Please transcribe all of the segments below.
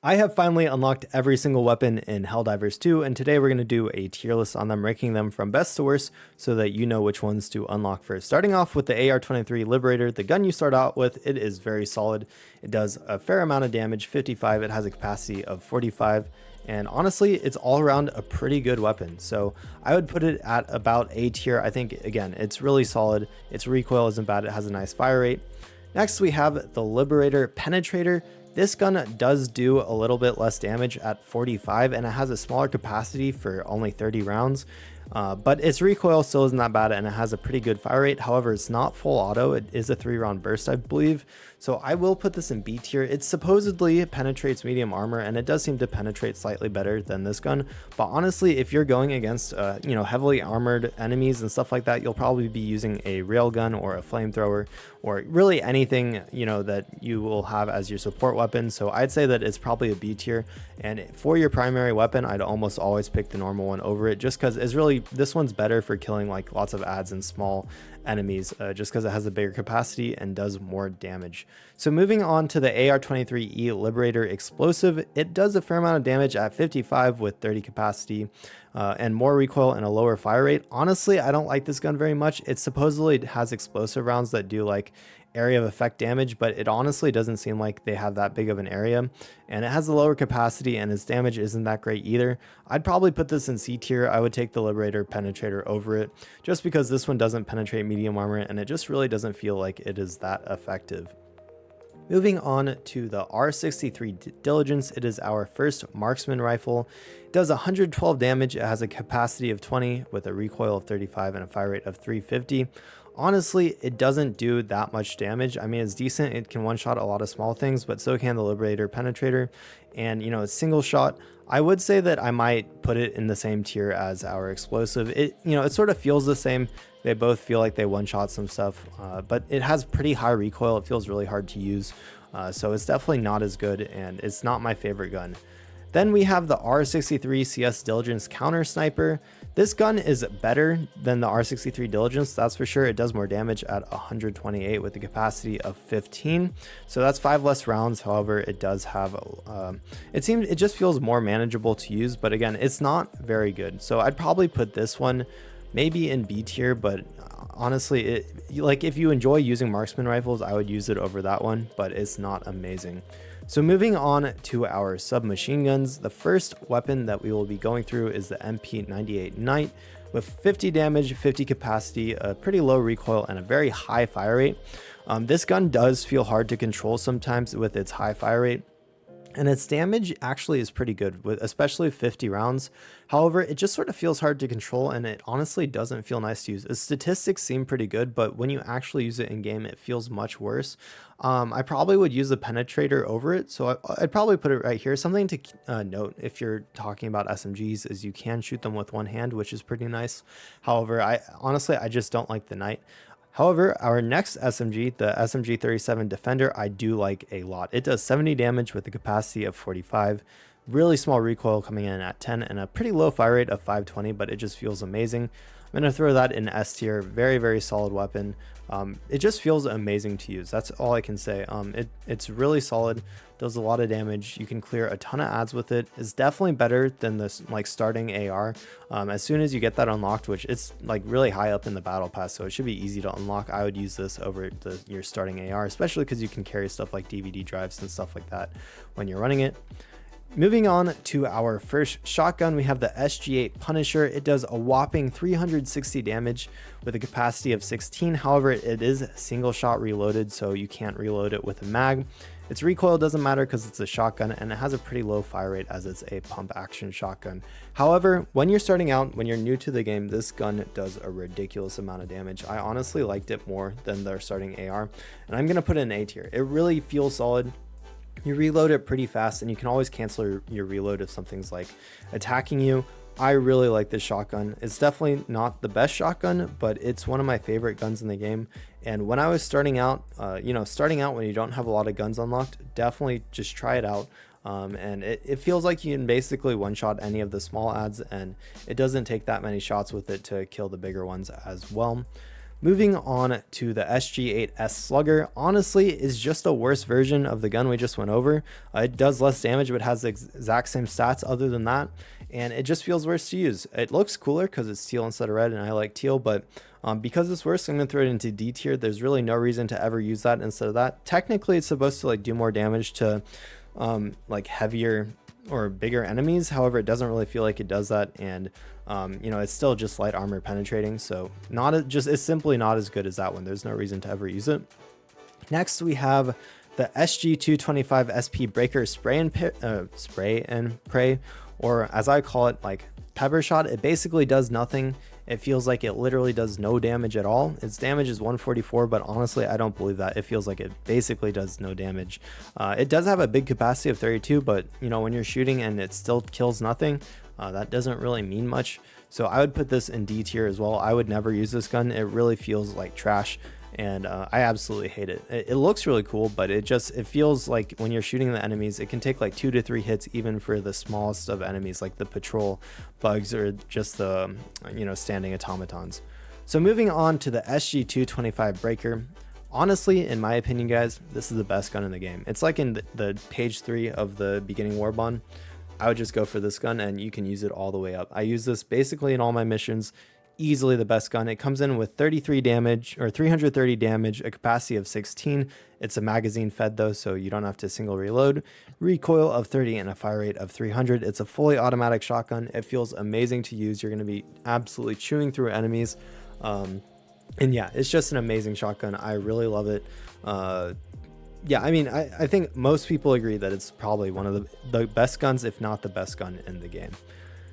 I have finally unlocked every single weapon in Helldivers 2, and today we're going to do a tier list on them, ranking them from best to worst so that you know which ones to unlock first. Starting off with the AR-23 Liberator, the gun you start out with, it is very solid. It does a fair amount of damage, 55, it has a capacity of 45, and honestly, it's all around a pretty good weapon. So I would put it at about A tier. I think, again, it's really solid. Its recoil isn't bad, it has a nice fire rate. Next, we have the Liberator Penetrator. This gun does do a little bit less damage at 45, and it has a smaller capacity for only 30 rounds. But its recoil still isn't that bad, and it has a pretty good fire rate. However, it's not full auto. It is a 3-round burst, I believe. So I will put this in B tier. It supposedly penetrates medium armor, and it does seem to penetrate slightly better than this gun. But honestly, if you're going against heavily armored enemies and stuff like that, you'll probably be using a railgun or a flamethrower, or really anything that you will have as your support weapon. So I'd say that it's probably a B tier. And for your primary weapon, I'd almost always pick the normal one over it, just because it's really, this one's better for killing like lots of ads and small enemies, just because it has a bigger capacity and does more damage. So moving on to the AR-23E Liberator Explosive, it does a fair amount of damage at 55 with 30 capacity and more recoil and a lower fire rate. Honestly, I don't like this gun very much. It supposedly has explosive rounds that do like area of effect damage, but it honestly doesn't seem like they have that big of an area, and it has a lower capacity and its damage isn't that great either. I'd probably put this in C tier. I would take the Liberator Penetrator over it, just because this one doesn't penetrate medium armor and it just really doesn't feel like it is that effective. Moving on to the R63 Diligence, it is our first marksman rifle. It does 112 damage, it has a capacity of 20 with a recoil of 35 and a fire rate of 350. Honestly, it doesn't do that much damage. I mean, it's decent, it can one-shot a lot of small things, but so can the Liberator Penetrator. And it's single shot. I would say that I might put it in the same tier as our explosive. It sort of feels the same. They both feel like they one-shot some stuff, but it has pretty high recoil. It feels really hard to use, so it's definitely not as good, and it's not my favorite gun. Then we have the R63 CS Diligence Counter Sniper. This gun is better than the R63 Diligence, that's for sure. It does more damage at 128 with a capacity of 15. So that's 5 less rounds. However, it does have, it just feels more manageable to use, but again, it's not very good. So I'd probably put this one maybe in B tier, but honestly, if you enjoy using marksman rifles, I would use it over that one, but it's not amazing. So moving on to our submachine guns, the first weapon that we will be going through is the MP98 Knight with 50 damage, 50 capacity, a pretty low recoil, and a very high fire rate. This gun does feel hard to control sometimes with its high fire rate, and its damage actually is pretty good, especially 50 rounds. However, it just sort of feels hard to control, and it honestly doesn't feel nice to use. Its statistics seem pretty good, but when you actually use it in game, it feels much worse. I probably would use the Penetrator over it, so I'd probably put it right here. Something to note if you're talking about SMGs is you can shoot them with one hand, which is pretty nice. However, I just don't like the Knight. However, our next SMG, the SMG-37 Defender, I do like a lot. It does 70 damage with a capacity of 45, really small recoil coming in at 10, and a pretty low fire rate of 520, but it just feels amazing. I'm going to throw that in S tier. Very, very solid weapon. It just feels amazing to use. That's all I can say. It's really solid, does a lot of damage. You can clear a ton of ads with it. It's definitely better than this starting AR. As soon as you get that unlocked, which it's really high up in the battle pass, so it should be easy to unlock, I would use this over your starting AR, especially because you can carry stuff like DVD drives and stuff like that when you're running it. Moving on to our first shotgun, we have the SG8 Punisher. It does a whopping 360 damage with a capacity of 16. However, it is single shot reloaded, so you can't reload it with a mag. Its recoil doesn't matter because it's a shotgun, and it has a pretty low fire rate as it's a pump action shotgun. However, when you're starting out, when you're new to the game, this gun does a ridiculous amount of damage. I honestly liked it more than their starting AR, and I'm going to put it in A tier. It really feels solid. You reload it pretty fast, and you can always cancel your reload if something's attacking you. I really like this shotgun. It's definitely not the best shotgun, but it's one of my favorite guns in the game. And when I was starting out, starting out when you don't have a lot of guns unlocked, definitely just try it out. And it feels like you can basically one-shot any of the small ads, and it doesn't take that many shots with it to kill the bigger ones as well. Moving on to the SG-8S Slugger, honestly is just a worse version of the gun we just went over. It does less damage, but has the exact same stats other than that, and it just feels worse to use. It looks cooler because it's teal instead of red, and I like teal, but because it's worse, I'm going to throw it into D tier. There's really no reason to ever use that instead of that. Technically, it's supposed to like do more damage to like heavier or bigger enemies. However, it doesn't really feel like it does that, and you know, it's still just light armor penetrating, so it's simply not as good as that one. There's no reason to ever use it. Next, we have the SG-225 SP Breaker Spray and Pray, or as I call it, like Pepper Shot. It basically does nothing. It feels like it literally does no damage at all. Its damage is 144, but honestly, I don't believe that. It feels like it basically does no damage. It does have a big capacity of 32, but you know, when you're shooting and it still kills nothing, that doesn't really mean much. So I would put this in D tier as well. I would never use this gun. It really feels like trash, and I absolutely hate it. It looks really cool, but it feels like when you're shooting the enemies, it can take like 2 to 3 hits even for the smallest of enemies, like the patrol bugs or just the, you know, standing automatons. So moving on to the SG-225 Breaker. Honestly, in my opinion, guys, this is the best gun in the game. It's like in the page 3 of the beginning war bond. I would just go for this gun, and you can use it all the way up. I use this basically in all my missions. Easily the best gun. It comes in with 33 damage or 330 damage, a capacity of 16. It's a magazine fed though, so you don't have to single reload. Recoil of 30 and a fire rate of 300. It's a fully automatic shotgun. It feels amazing to use. You're going to be absolutely chewing through enemies. And yeah, it's just an amazing shotgun. I really love it. Yeah, I mean, I think most people agree that it's probably one of the best guns, if not the best gun in the game.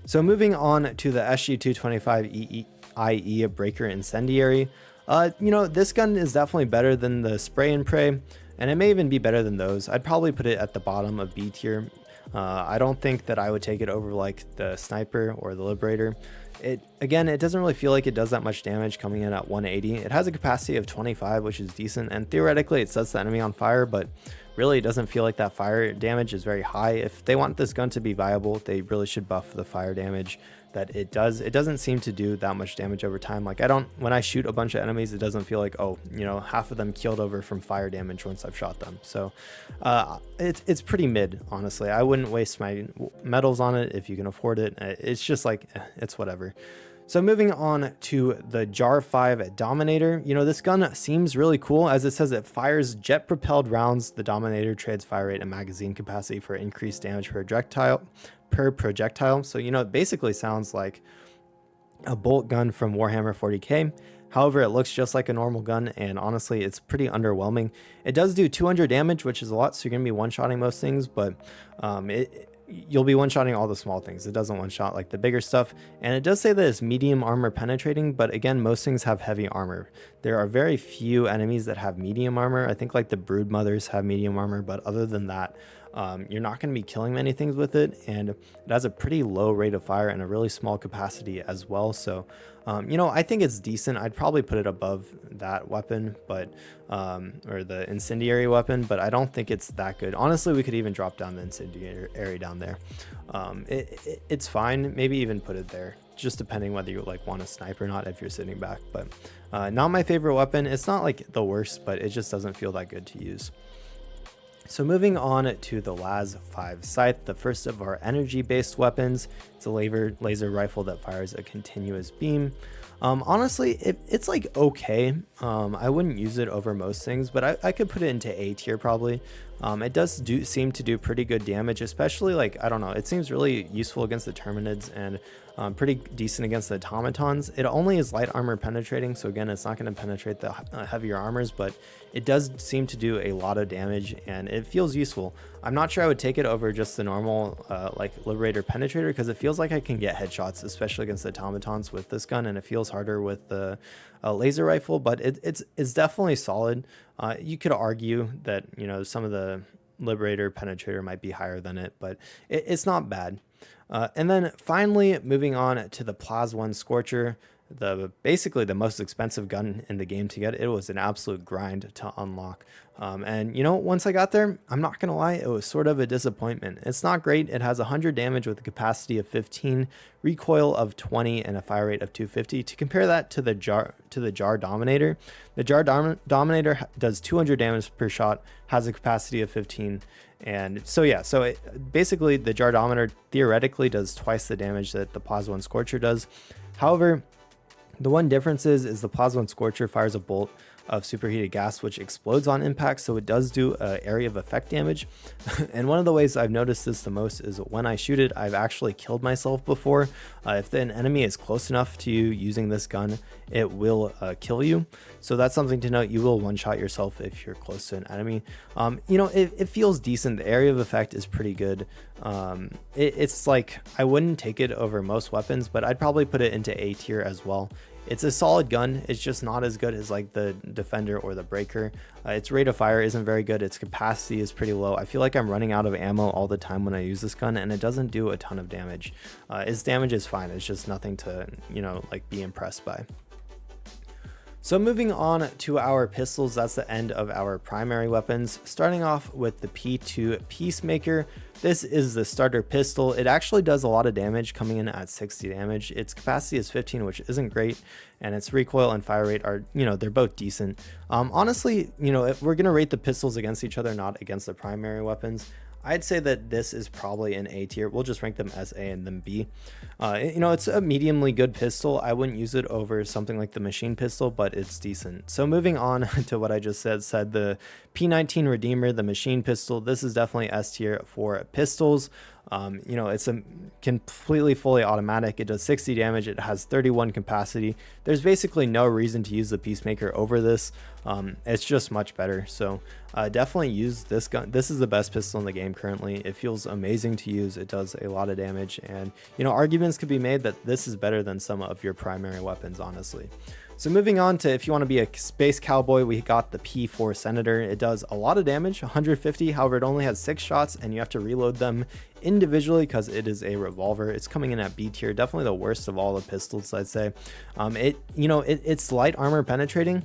So moving on to the SG-225 IE Breaker Incendiary. You know, this gun is definitely better than the Spray and Pray, and it may even be better than those. I'd probably put it at the bottom of B tier. I don't think that I would take it over like the Sniper or the Liberator. Again, it doesn't really feel like it does that much damage coming in at 180. It has a capacity of 25, which is decent, and theoretically it sets the enemy on fire, but really it doesn't feel like that fire damage is very high. If they want this gun to be viable, they really should buff the fire damage that it does. It doesn't seem to do that much damage over time. Like when I shoot a bunch of enemies, it doesn't feel like, oh, you know, half of them keeled over from fire damage once I've shot them. So it's pretty mid, honestly. I wouldn't waste my medals on it if you can afford it. It's just like, it's whatever. So moving on to the JAR 5 Dominator. You know, this gun seems really cool, as it says it fires jet-propelled rounds. The Dominator trades fire rate and magazine capacity for increased damage per projectile. So, you know, it basically sounds like a bolt gun from Warhammer 40k. However, it looks just like a normal gun, and honestly, it's pretty underwhelming. It does do 200 damage, which is a lot, so you're going to be one-shotting most things, but you'll be one-shotting all the small things. It doesn't one-shot like the bigger stuff, and it does say that it's medium armor penetrating, but again, most things have heavy armor. There are very few enemies that have medium armor. I think like the Brood Mothers have medium armor, but other than that, you're not going to be killing many things with it, and it has a pretty low rate of fire and a really small capacity as well. So you know, I think it's decent. I'd probably put it above that weapon, but or the incendiary weapon, but I don't think it's that good. Honestly, we could even drop down the incendiary down there. It's fine. Maybe even put it there, just depending whether you like want to snipe or not if you're sitting back. But not my favorite weapon. It's not like the worst, but it just doesn't feel that good to use. So moving on to the LAS 5 Scythe, the first of our energy-based weapons. It's a laser rifle that fires a continuous beam. Honestly, it's like okay. I wouldn't use it over most things, but I could put it into A tier probably. It does seem to do pretty good damage, especially like, I don't know, it seems really useful against the Terminids and pretty decent against the automatons. It only is light armor penetrating, so again, it's not going to penetrate the heavier armors, but it does seem to do a lot of damage and it feels useful. I'm not sure I would take it over just the normal like Liberator Penetrator, because it feels like I can get headshots, especially against the automatons with this gun, and it feels harder with the laser rifle, but it's definitely solid. You could argue that, you know, some of the Liberator Penetrator might be higher than it, but it's not bad. And then finally, moving on to the Plas 1 Scorcher. basically the most expensive gun in the game to get. It was an absolute grind to unlock. And you know, once I got there, I'm not gonna lie, it was sort of a disappointment. It's not great. It has 100 damage with a capacity of 15, recoil of 20, and a fire rate of 250. To compare that to the Jar Dominator, the Jar Dominator does 200 damage per shot, has a capacity of 15. And so yeah, basically the Jar Dominator theoretically does twice the damage that the Plasma and Scorcher does. However, the one difference is the Plasma and Scorcher fires a bolt of superheated gas which explodes on impact, so it does do area of effect damage. And one of the ways I've noticed this the most is when I shoot it, I've actually killed myself before. If an enemy is close enough to you using this gun, it will kill you. So that's something to note. You will one-shot yourself if you're close to an enemy. You know, it feels decent. The area of effect is pretty good. It's like, I wouldn't take it over most weapons, but I'd probably put it into A tier as well. It's a solid gun. It's just not as good as like the Defender or the Breaker. Its rate of fire isn't very good. Its capacity is pretty low. I feel like I'm running out of ammo all the time when I use this gun, and it doesn't do a ton of damage. Its damage is fine. It's just nothing to, you know, like be impressed by. So moving on to our pistols, that's the end of our primary weapons. Starting off with the P2 Peacemaker. This is the starter pistol. It actually does a lot of damage, coming in at 60 damage. Its capacity is 15, which isn't great, and its recoil and fire rate are, you know, they're both decent. Honestly, you know, if we're gonna rate the pistols against each other, not against the primary weapons, I'd say that this is probably an A tier. We'll just rank them as A and then B. You know, it's a mediumly good pistol. I wouldn't use it over something like the machine pistol, but it's decent. So moving on to what I just said the P19 Redeemer, the machine pistol. This is definitely S tier for pistols. You know, it's a completely fully automatic. It does 60 damage. It has 31 capacity. There's basically no reason to use the Peacemaker over this. It's just much better. So definitely use this gun. This is the best pistol in the game currently. It feels amazing to use. It does a lot of damage, and you know, arguments could be made that this is better than some of your primary weapons, honestly. So moving on to, if you want to be a space cowboy, we got the P4 Senator. It does a lot of damage, 150. However, it only has 6 shots, and you have to reload them individually because it is a revolver. It's coming in at B tier, definitely the worst of all the pistols, I'd say. It's light armor penetrating.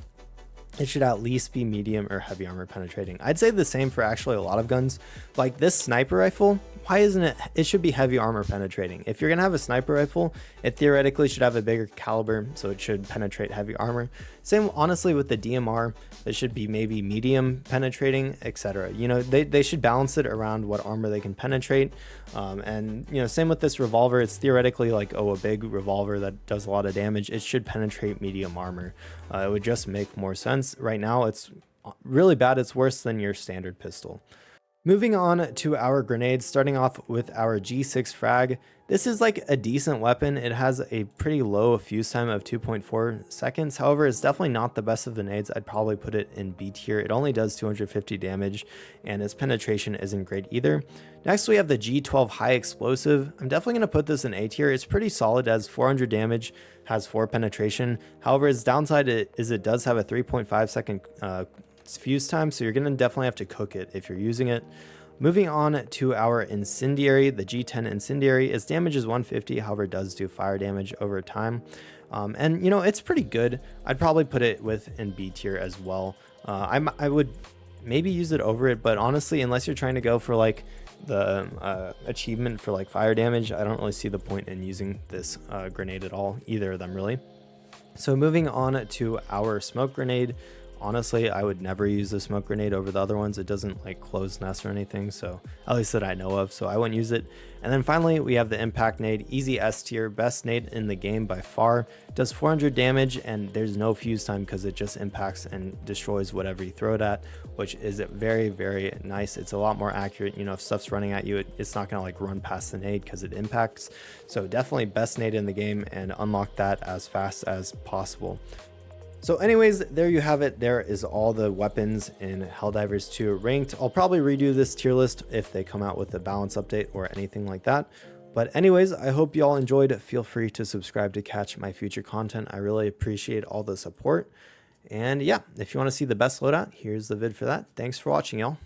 It should at least be medium or heavy armor penetrating. I'd say the same for actually a lot of guns. Like this sniper rifle, why isn't it? It should be heavy armor penetrating. If you're gonna have a sniper rifle, it theoretically should have a bigger caliber, so it should penetrate heavy armor. Same honestly with the DMR, it should be maybe medium penetrating, etc. You know, they should balance it around what armor they can penetrate. And you know, same with this revolver. It's theoretically like, oh, a big revolver that does a lot of damage. It should penetrate medium armor. It would just make more sense. Right now, it's really bad. It's worse than your standard pistol. Moving on to our grenades, starting off with our G6 frag. This is like a decent weapon. It has a pretty low fuse time of 2.4 seconds. However, it's definitely not the best of the nades. I'd probably put it in B tier. It only does 250 damage, and its penetration isn't great either. Next, we have the G12 high explosive. I'm definitely going to put this in A tier. It's pretty solid, it has 400 damage, has 4 penetration. However, its downside is it does have a 3.5 second fuse time, so you're going to definitely have to cook it if you're using it. Moving on to our incendiary, the G10 incendiary. Its damage is 150, however it does do fire damage over time. And you know, it's pretty good. I'd probably put it in B tier as well. I would maybe use it over it, but honestly, unless you're trying to go for like the achievement for like fire damage, I don't really see the point in using this grenade at all, either of them really. So moving on to our smoke grenade. Honestly, I would never use the smoke grenade over the other ones. It doesn't like close nests or anything, so at least that I know of, so I wouldn't use it. And then finally, we have the impact nade, easy S tier, best nade in the game by far. Does 400 damage, and there's no fuse time because it just impacts and destroys whatever you throw it at, which is very, very nice. It's a lot more accurate. You know, if stuff's running at you, it's not gonna like run past the nade because it impacts. So definitely best nade in the game, and unlock that as fast as possible. So anyways, there you have it. There is all the weapons in Helldivers 2 ranked. I'll probably redo this tier list if they come out with a balance update or anything like that. But anyways, I hope you all enjoyed. Feel free to subscribe to catch my future content. I really appreciate all the support. And yeah, if you want to see the best loadout, here's the vid for that. Thanks for watching, y'all.